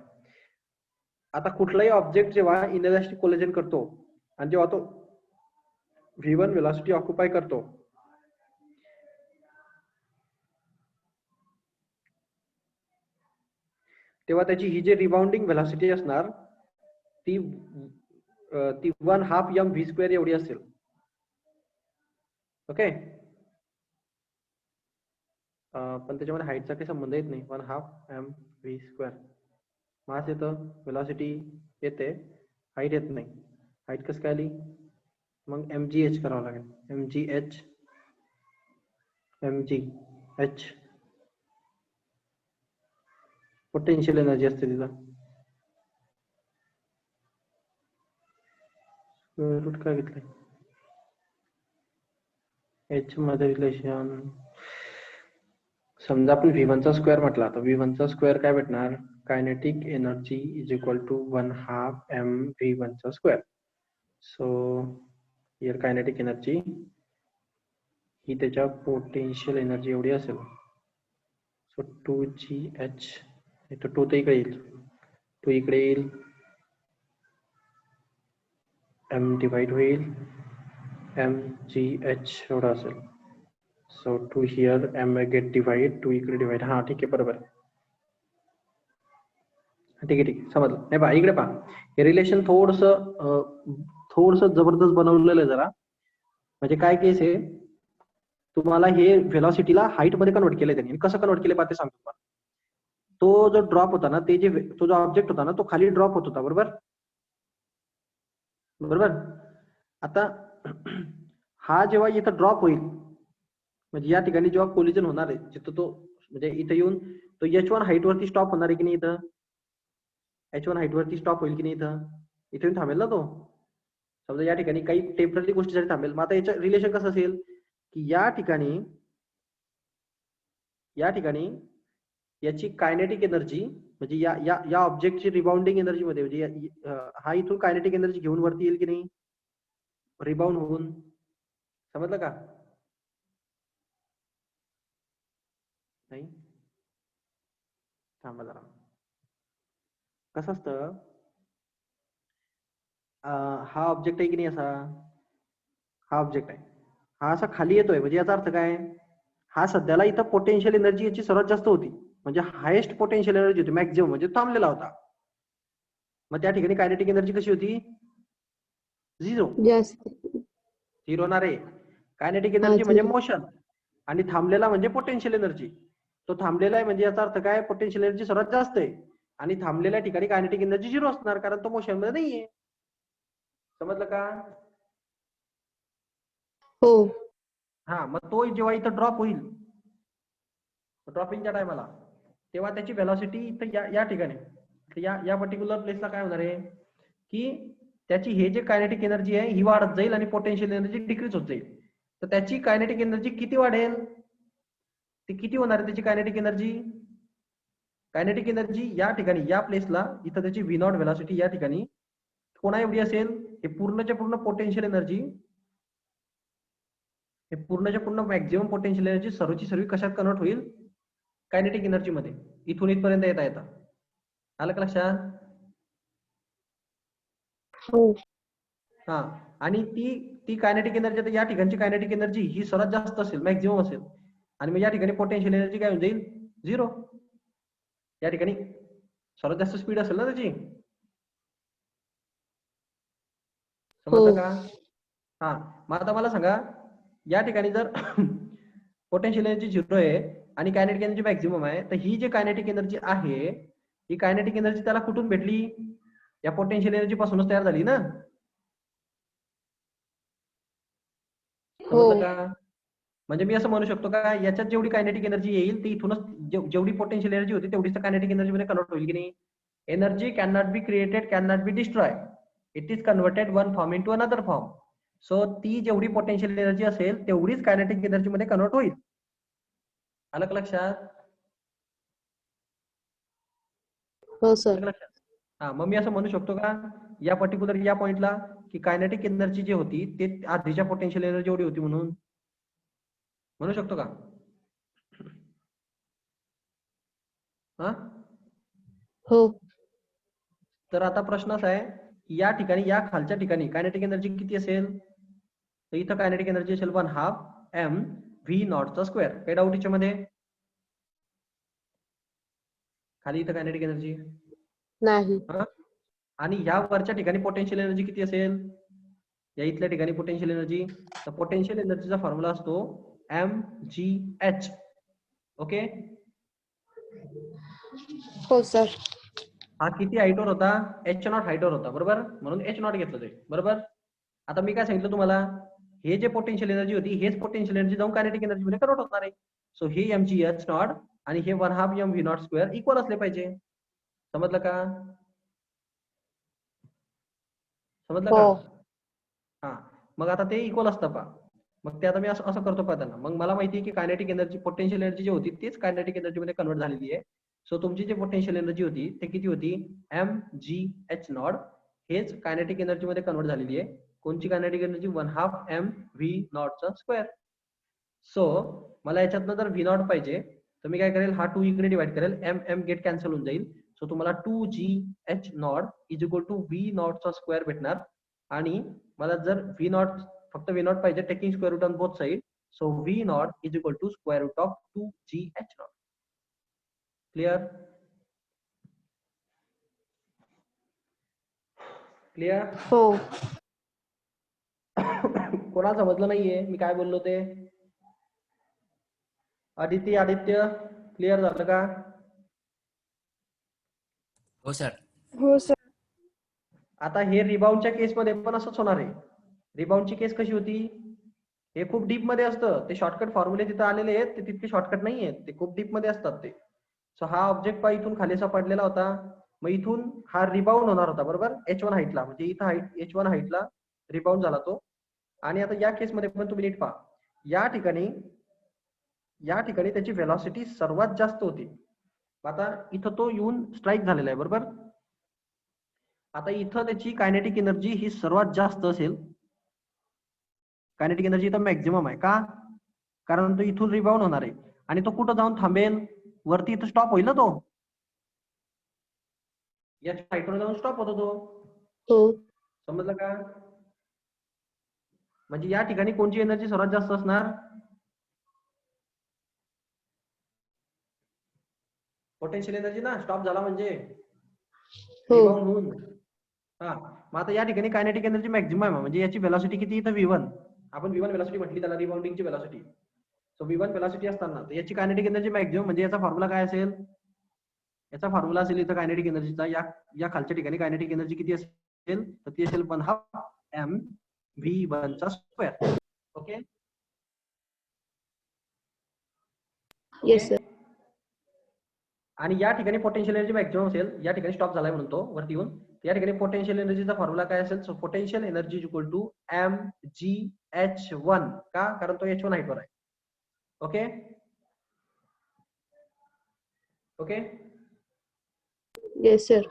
आता कुठलाही ऑब्जेक्ट जेव्हा इनइलास्टिक कोलिजन करतो आणि जेव्हा तो v1 वेलॉसिटी ऑक्युपाय करतो, तेव्हा त्याची ही जी रिबाउंडिंग वेलॉसिटी असणार ती 1/2 mv² एवढी असेल. ओके, पण त्याच्यामध्ये हाईटचा काही संबंध येत नाही. 1/2 mv². मास येतं, वेलॉसिटी येते, हाईट येत नाही. हाईट कसं काय आली? मग mgh करावं लागेल. mgh पोटेन्शियल एनर्जी असते तिथं. रूट काय घेतलंय h मध्ये रिलेशन. समजा आपण v1 चा स्क्वेअर म्हटला तर v1 चा स्क्वेअर काय भेटणार, kinetic energy is equal to 1/2 mv1 चा square. So here kinetic energy ही त्याच्या पोटेन्शियल एनर्जी एवढी असेल. सो 2gh, तो 2 तर इकडे येईल, 2 इकडे येईल, m डिवाइड होईल, mgh एवढा असेल. So 2 here, m get divide, 2 इकडे डिवाइड. हा ठीक आहे, बरोबर. ठीक आहे, ठीक आहे, समजलं. नाही पहा इकडे पहा, हे रिलेशन थोडस जबरदस्त बनवलेलं आहे जरा. म्हणजे काय केस आहे, तुम्हाला हे व्हेलॉसिटीला हाईट मध्ये कन्वर्ट केलंय त्यांनी. कसं कन्वर्ट केलं ते सांगतो तुम्हाला. तो जो ड्रॉप होता ना, तो जो ऑब्जेक्ट होता ना, तो खाली ड्रॉप होत होता, बरोबर बरोबर. आता हा जेव्हा इथं ड्रॉप होईल, म्हणजे या ठिकाणी जेव्हा कोलिजन होणार आहे, जिथं तो म्हणजे इथं येऊन तो h1 हाईट वरती स्टॉप होणार आहे की नाही, इथं h1 हाईट वरती स्टॉप होईल की नाही, इथं येऊन थांबेल ना तो. समजा या ठिकाणी काही टेम्पररी गोष्टीसाठी थांबेल. मग आता याचं रिलेशन कसं असेल की या ठिकाणी याची कायनेटिक एनर्जी म्हणजे या ऑब्जेक्टची रिबाउंडिंग एनर्जी मध्ये, म्हणजे हा इथून कायनेटिक एनर्जी घेऊन वरती येईल की नाही, रिबाउंड होऊन. समजलं का नाही? थांबा जरा. कसं असतं, हा ऑब्जेक्ट आहे की नाही, असा हा ऑब्जेक्ट आहे, हा असा खाली येतोय, म्हणजे याचा अर्थ काय, हा सध्याला इथं पोटेन्शियल एनर्जी याची सर्वात जास्त होती, म्हणजे हायेस्ट पोटेन्शियल एनर्जी होती, मॅक्झिमम म्हणजे थांबलेला होता. मग त्या ठिकाणी कायनेटिक एनर्जी कशी होती, 0 जास्त. होणार आहे. कायनेटिक एनर्जी म्हणजे मोशन, आणि थांबलेला म्हणजे पोटेन्शियल एनर्जी. तो थांबलेला आहे म्हणजे याचा अर्थ काय, पोटेन्शियल एनर्जी सर्वात जास्त आहे, आणि थांबलेल्या ठिकाणी कायनेटिक एनर्जी 0 असणार, कारण तो मोशन मध्ये नाहीये. समजलं का? हो. हा, मग तो जेव्हा इथं ड्रॉप होईल, ड्रॉपिंगच्या टायमाला, तेव्हा त्याची व्हेलॉसिटी इथं या ठिकाणी या पर्टिक्युलर प्लेसला काय होणार आहे की त्याची हे जे कायनेटिक एनर्जी आहे ही वाढत जाईल आणि पोटेन्शियल एनर्जी डिक्रीज होत जाईल. तर त्याची कायनेटिक एनर्जी किती वाढेल, ती किती होणार आहे त्याची कायनेटिक एनर्जी. कायनेटिक एनर्जी या ठिकाणी या प्लेसला इथं त्याची व्ही नॉट व्हेलॉसिटी या ठिकाणी कोणा एवढी असेल, हे पूर्णच्या पूर्ण पोटेन्शियल एनर्जी, हे पूर्णच्या पूर्ण मॅक्झिमम पोटेन्शियल एनर्जी सर्वची सर्व कशात कन्वर्ट होईल, कायनेटिक एनर्जी मध्ये, इथून इथपर्यंत येता. आलं का लक्षात? हो. हा, आणि ती कायनेटिक एनर्जी, या ठिकाणची कायनेटिक एनर्जी ही सर्वात जास्त असेल, मॅक्झिमम असेल, आणि मग या ठिकाणी पोटेन्शियल एनर्जी काय होऊन जाईल, 0. या ठिकाणी सर्वात जास्त स्पीड असेल ना त्याची. समजलं का? हा, मग आता मला सांगा, या ठिकाणी जर पोटेन्शियल एनर्जी 0 आहे आणि कायनेटिक एनर्जी मॅक्झिमम आहे, तर ही जी कायनेटिक एनर्जी आहे, ही कायनेटिक एनर्जी त्याला कुठून भेटली, या पोटेन्शियल एनर्जी पासूनच तयार झाली ना. समजलं का? म्हणजे मी असं म्हणू शकतो का, याच्यात जेवढी कायनेटिक एनर्जी येईल ती इथूनच जेवढी पोटेन्शियल एनर्जी होती तेवढीच कायनेटिक एनर्जी मध्ये कन्वर्ट होईल की नाही. Energy can not be created, can not be destroy, it is converted one form into another form. So ती जेवढी पोटेन्शियल एनर्जी असेल तेवढीच कायनेटिक एनर्जी मध्ये कन्वर्ट होईल. आलं का लक्षात? हो सर. हा, मग मी असं म्हणू शकतो का या पर्टिक्युलर या पॉइंटला की कायनेटिक एनर्जी जी होती ते आधीच्या पोटेन्शियल एनर्जी एवढी होती म्हणून म्हणू शकतो का? हा, हो. तर आता प्रश्न असा आहे की या ठिकाणी या खालच्या ठिकाणी कायनेटिक एनर्जी किती असेल, तर इथं कायनेटिक एनर्जी असेल 1/2 m v नॉट चा स्क्वेअर. काही डाऊट याच्यामध्ये? खाली इथं कायनेटिक एनर्जी नाही. आणि ह्या वरच्या ठिकाणी पोटेन्शियल एनर्जी किती असेल, या इथल्या ठिकाणी पोटेन्शियल एनर्जी, तर पोटेन्शियल एनर्जीचा फॉर्म्युला असतो mgh. ओके, हो सर. हा किती हाईटवर होता, h0 हाईटवर होता, बरोबर, म्हणून h0 घेतलं जाईल, बरोबर. आता मी काय सांगितलं तुम्हाला, हे जे पोटेन्शियल एनर्जी होती हेच पोटेन्शियल एनर्जी जाऊन कायनेटिक एनर्जी मध्ये कन्वर्ट होणार आहे. सो हे mg h नॉट आणि हे 1/2 m v not square equal असले पाहिजे. समजलं का? समजलं का? हो हा, मग आता ते इक्वल असतं पा. मग ते आता मी असं असं करतो पा त्यांना. मग मला माहिती आहे की कायनेटिक एनर्जी पोटेन्शियल एनर्जी जी होती तीच कायनेटिक एनर्जी मध्ये कन्वर्ट झालेली आहे. सो तुमची जी पोटेन्शियल एनर्जी होती ते किती होती, mg h नॉट, हेच कायनेटिक एनर्जी मध्ये कन्वर्ट झालेली आहे. कोणची kinetic energy, 1/2 m v not चा स्क्वेअर. सो मला याच्यातनं जर v नॉट पाहिजे तर मी काय करेल, हा 2 इकडे डिवाइड करेल, m गेट कॅन्सल होऊन जाईल. सो तुम्हाला 2g h not is equal to v not चा स्क्वेअर भेटणार. आणि मला जर v नॉट, फक्त v नॉट पाहिजे, taking square root on both side. So v not is equal to square root of 2g h not. Clear? Clear? हो कोणाला समजलं नाहीये मी काय बोललो ते? आदित्य क्लिअर झालं का? हो सर. हो सर. आता हे रिबाउंडच्या केस मध्ये पण असंच होणार आहे. रिबाउंडची केस कशी होती, हे खूप डीप मध्ये असतं. ते शॉर्टकट फॉर्म्युले तिथे आलेले आहेत, ते तितके शॉर्टकट नाही आहेत, ते खूप डीप मध्ये असतात ते. सो हा ऑब्जेक्ट पा इथून खाली असा पडलेला होता, मग इथून हा रिबाउंड होणार होता बरोबर, h1 हाईटला, म्हणजे इथं हाईट h1 हाईटला रिबाउंड झाला तो. आणि आता या केस मध्ये पण तुम्ही नीट पहा, या ठिकाणी त्याची व्हेलॉसिटी सर्वात जास्त होती. आता इथं तो येऊन स्ट्राईक झालेला आहे बरोबर. आता इथं त्याची कायनेटिक एनर्जी ही सर्वात जास्त असेल. कायनेटिक एनर्जी इथं मॅक्झिमम आहे का, कारण तो इथून रिबाउंड होणार आहे आणि तो कुठं जाऊन थांबेल, वरती इथं स्टॉप होईल ना तो, याच्या हाईटवर जाऊन स्टॉप होतो तो. हो समजलं का? म्हणजे या ठिकाणी कोणची एनर्जी सर्वात जास्त असणार, पोटेन्शियल एनर्जी ना, स्टॉप झाला म्हणजे हो रिबाउंड होऊन. हा, मग आता या ठिकाणी कायनेटिक एनर्जी मॅक्झिमम आहे, म्हणजे याची व्हेलॉसिटी किती, इथं v1, आपण v1 व्हेलॉसिटी म्हटली त्याला, रिबाउंडिंगची व्हेलॉसिटी. सो v1 व्हेलॉसिटी असताना तर याची कायनेटिक एनर्जी मॅक्झिमम, म्हणजे याचा फॉर्म्युला काय असेल, याचा फॉर्म्युला असेल इथं कायनेटिक एनर्जीचा, या खालच्या ठिकाणी कायनेटिक एनर्जी किती असेल, तर ती असेल 1/2 m v1 चा स्क्वेअर. Okay yes sir. आणि या ठिकाणी पोटेन्शियल एनर्जी मॅक्झिमम असेल, या ठिकाणी स्टॉप झालाय म्हणून तो वरती येऊन. या ठिकाणी पोटेन्शियल एनर्जीचा फॉर्म्युला काय असेल, so potential energy is equal to mgh1, का, कारण तो h1 हाईटवर आहे. Okay okay. Yes sir.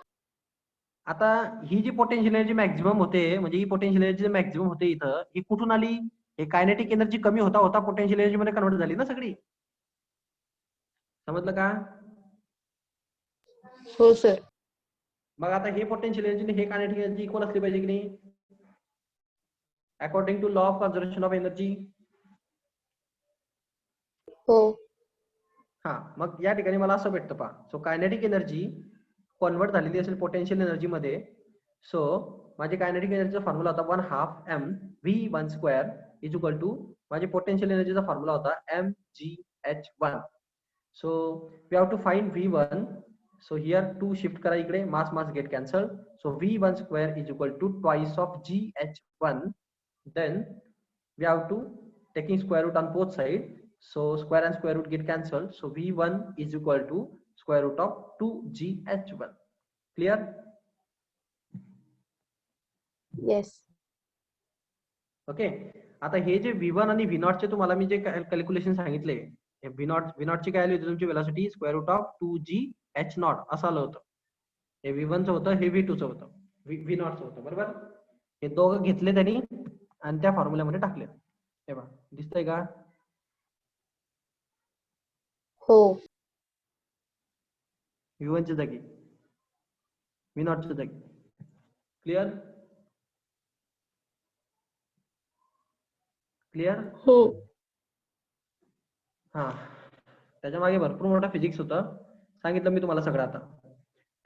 आता ही जी पोटेन्शियल एनर्जी मॅक्झिमम होते, म्हणजे ही पोटेन्शियल एनर्जी मॅक्झिमम होते इथं, ही कुठून आली, हे कायनेटिक एनर्जी कमी होता होता पोटेन्शियल एनर्जी मध्ये कन्वर्ट झाली ना सगळी. समजलं का? हो सर. मग आता हे पोटेन्शियल एनर्जी हे कायनेटिक एनर्जी इक्वल असली पाहिजे की नाही, according to law of conservation of energy. हो हा, मग या ठिकाणी मला असं भेटतं पहा, सो कायनेटिक एनर्जी कन्वर्ट झालेली असेल पोटेन्शियल एनर्जी मध्ये. सो माझी कायनेटिक एनर्जीचा फॉर्म्युला होता 1/2 m v1 square is equal to, माझी पोटेन्शियल एनर्जीचा फॉर्म्युला होता mgh1. So we have to find v1. So here 2 shift करा इकडे, mass get cancel. So v1 square is equal to twice of gh1. Then we have to taking square root on both side. So square and square root get cancelled. So v1 is equal to square root of 2gh1. Clear? Yes. Okay. आता हे जे v1 आणि v0 चे तुम्हाला मी जे कॅल्क्युलेशन सांगितले, हे v0 ची काय आली होती तुमची velocity, square root of 2gh0 असं आलं होतं. हे v1 चं होतं, हे v2 चं होतं, v0 चं होतं बरोबर. हे दोघं घेतले त्यांनी आणि त्या फॉर्म्युल्यामध्ये टाकले. हे बघा दिसतंय का? हो v1 च्या जागी v0 च्या जागी. क्लिअर? क्लिअर? हो हा, त्याच्या मागे भरपूर मोठा फिजिक्स होतं, सांगितलं मी तुम्हाला सगळं. आता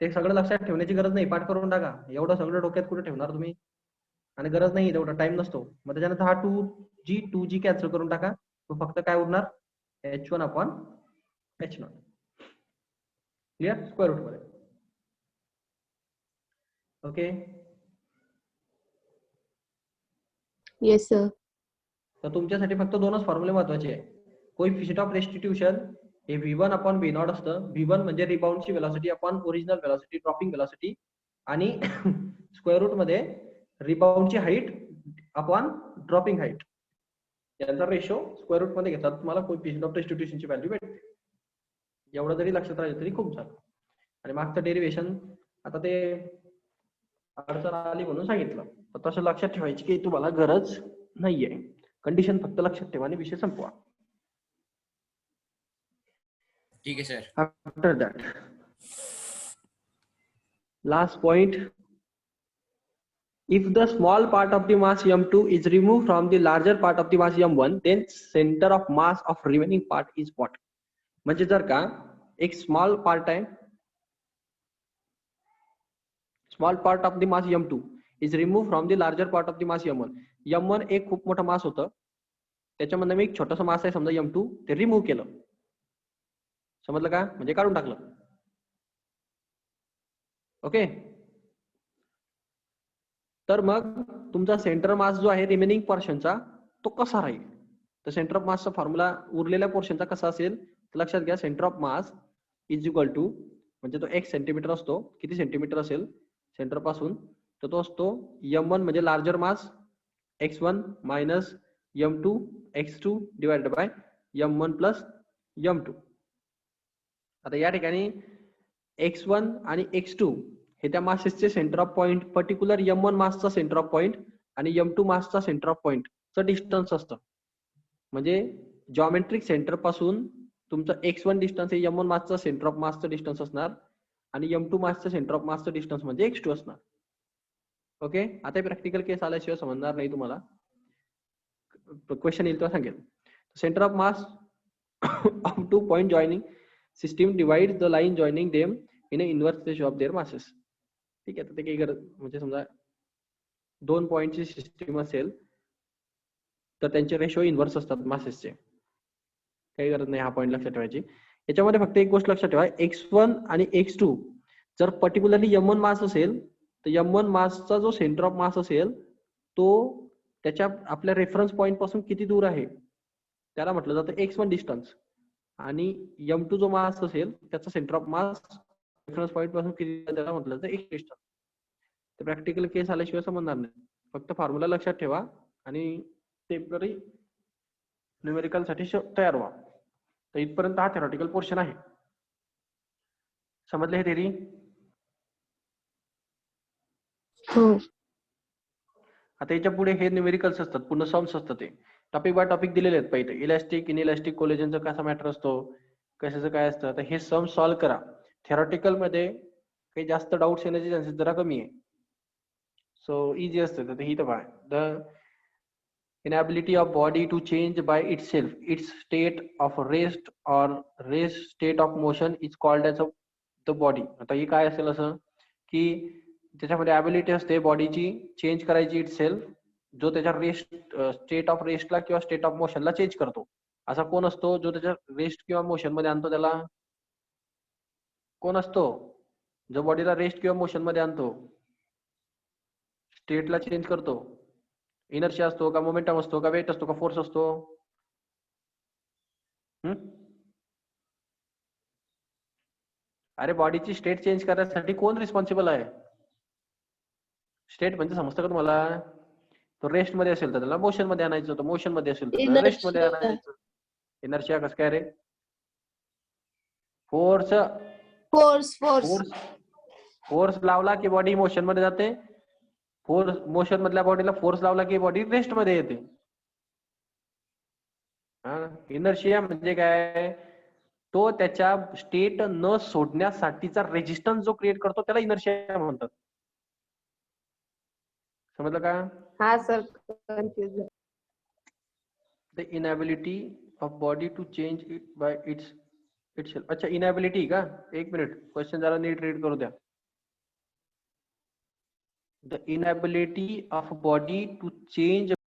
ते सगळं लक्षात ठेवण्याची गरज नाही, पाठ करून टाका. एवढं सगळं डोक्यात कुठे ठेवणार तुम्ही, आणि गरज नाही, तेवढा टाइम नसतो. मग त्याच्यानंतर हा 2g कॅन्सल करून टाका, तो फक्त काय उरणार, h1 upon h0. Clear? Square root मध्ये. ओके. Yes, sir. तर तुमच्यासाठी फक्त दोनच फॉर्म्युले महत्वाचे आहे. कोएफिशियंट ऑफ रेस्टिट्यूशन हे V1 अपॉन V0 असतं. V1 म्हणजे रिबाउंडची velocity upon original velocity, dropping velocity, आणि स्क्वेअर रूट मध्ये रिबाउंडची हाईट अपॉन ड्रॉपिंग हाईट, यांचा रेशो स्क्वेअर रूट मध्ये घेतला तुम्हाला कोएफिशियंट ऑफ रेस्टिट्यूशनची व्हॅल्यू भेटते. एवढं जरी लक्षात राहिलं तरी खूप झालं. आणि मागचं डेरिव्हेशन आता ते अडचण आली म्हणून सांगितलं, तर तसं लक्षात ठेवायची की तुम्हाला गरज नाहीये. कंडिशन फक्त लक्षात ठेवा आणि विषय संपवा. ठीक आहे sir. After that, last point, if the small part of the mass m2 is removed from the larger part of the mass m1, then center of mass of remaining part is what? म्हणजे जर का एक स्मॉल पार्ट आहे, small part of the mass m2 is removed from the larger part of the mass m1. m1 एक खूप मोठा मास होतं, त्याच्यामध्ये मी एक छोटासा मास आहे समजा m2, ते रिमूव्ह केलं. समजलं का? म्हणजे काढून टाकलं. ओके. तर मग तुमचा सेंटर मास जो आहे रिमेनिंग पोर्शनचा तो कसा राहील? तर सेंटर ऑफ मासचा फॉर्म्युला उरलेल्या पोर्शनचा कसा असेल तर लक्षात घ्या. Centre of mass is equal to, म्हणजे तो 1 सेंटीमीटर असतो. किती सेंटीमीटर असेल सेंटर पासून? तर तो असतो m1 म्हणजे larger mass x1 minus m2 x2 divided by m1 plus m2. आता या ठिकाणी x1 आणि x2 हे त्या मासेसचे centre of point, particular m1 मासचा सेंटर ऑफ पॉइंट आणि m2 मासचा सेंटर ऑफ पॉइंट च डिस्टन्स असतं. म्हणजे जॉमेट्रिक सेंटर पासून तुमचं x1 डिस्टन्स हे m1 मासचा सेंटर ऑफ मासचं डिस्टन्स असणार आणि m2 मासचं सेंटर ऑफ मासचं डिस्टन्स म्हणजे x2 असणार. ओके. आता प्रॅक्टिकल केस आल्याशिवाय समजणार नाही तुम्हाला. क्वेश्चन येईल तेव्हा सांगेल. Centre of mass of 2 point joining system divides the line joining them in an inverse ratio of their masses. ठीक आहे. तर ते काही गरज, म्हणजे समजा 2 पॉइंटची सिस्टीम असेल तर त्यांचे रेशो इन्व्हर्स असतात मासेसचे. काही गरज नाही हा पॉइंट लक्षात ठेवायची. याच्यामध्ये फक्त एक गोष्ट लक्षात ठेवा, x1 आणि x2 जर पर्टिक्युलरली m1 मास असेल तर m1 मासचा जो सेंटर ऑफ मास असेल तो त्याच्या आपल्या रेफरन्स पॉइंट पासून किती दूर आहे त्याला म्हटलं जातं x1 डिस्टन्स. आणि m2 जो मास असेल त्याचा centre of mass reference point पासून किती त्याला म्हटलं तर x डिस्टन्स. तर प्रॅक्टिकल केस आल्याशिवाय समजणार नाही. फक्त फॉर्म्युला लक्षात ठेवा आणि टेम्पररी न्यूमेरिकल साठी तयार व्हा. तर इथपर्यंत हा थेरॉटिकल पोर्शन आहे. समजले हे थेरी? हो. आता याच्या पुढे हे न्यूमेरिकल्स असतात, पूर्ण सम्स असतात. ते टॉपिक बाय टॉपिक दिलेले आहेत. पहिले इलास्टिक, इनइलास्टिक कोलेजनचा कसा मॅटर असतो, कशाचं काय असतं, तर हे सम सॉल्व्ह करा. थेरॉटिकल मध्ये काही जास्त डाऊट्स येण्याचे चान्सेस जरा कमी आहे. सो इझी असतं. तर ही तर पहा, the inability of body to change by itself its state of rest or rest state of motion is called as the body. आता ही काय असेल असं की त्याच्यामध्ये ॲबिलिटी असते बॉडीची चेंज करायची इट सेल्फ, जो त्याच्या रेस्ट स्टेट ऑफ रेस्टला किंवा स्टेट ऑफ मोशनला चेंज करतो. असा कोण असतो जो त्याच्या रेस्ट किंवा मोशन मध्ये आणतो? त्याला कोण असतो जो बॉडीला रेस्ट किंवा मोशन मध्ये आणतो, स्टेटला चेंज करतो? इनर्शिया असतो का, मोमेंटम असतो का, वेट असतो का, फोर्स असतो? अरे बॉडीची स्टेट चेंज करण्यासाठी कोण रिस्पॉन्सिबल आहे? स्टेट म्हणजे समजतं का तुम्हाला? तो रेस्ट मध्ये असेल तर त्याला मोशन मध्ये आणायचं होतं, मोशन मध्ये असेल तर रेस्ट मध्ये आणायचं. इनर्शिया कसं काय रे? फोर्स फोर्स फोर्स फोर्स लावला की बॉडी मोशन मध्ये जाते. फोर्स मोशन मधल्या बॉडीला फोर्स लावला की बॉडी रेस्ट मध्ये येते. इनर्शिया म्हणजे काय? तो त्याच्या स्टेट न सोडण्यासाठीचा रेजिस्टन्स जो क्रिएट करतो त्याला इनर्शिया म्हणतात. समजलं का? हा sir, confuse. The inability of body to change it by itself. अच्छा, इनॅबिलिटी का? एक मिनिट, क्वेश्चन जरा नीट रीड करू द्या. The inability of body to change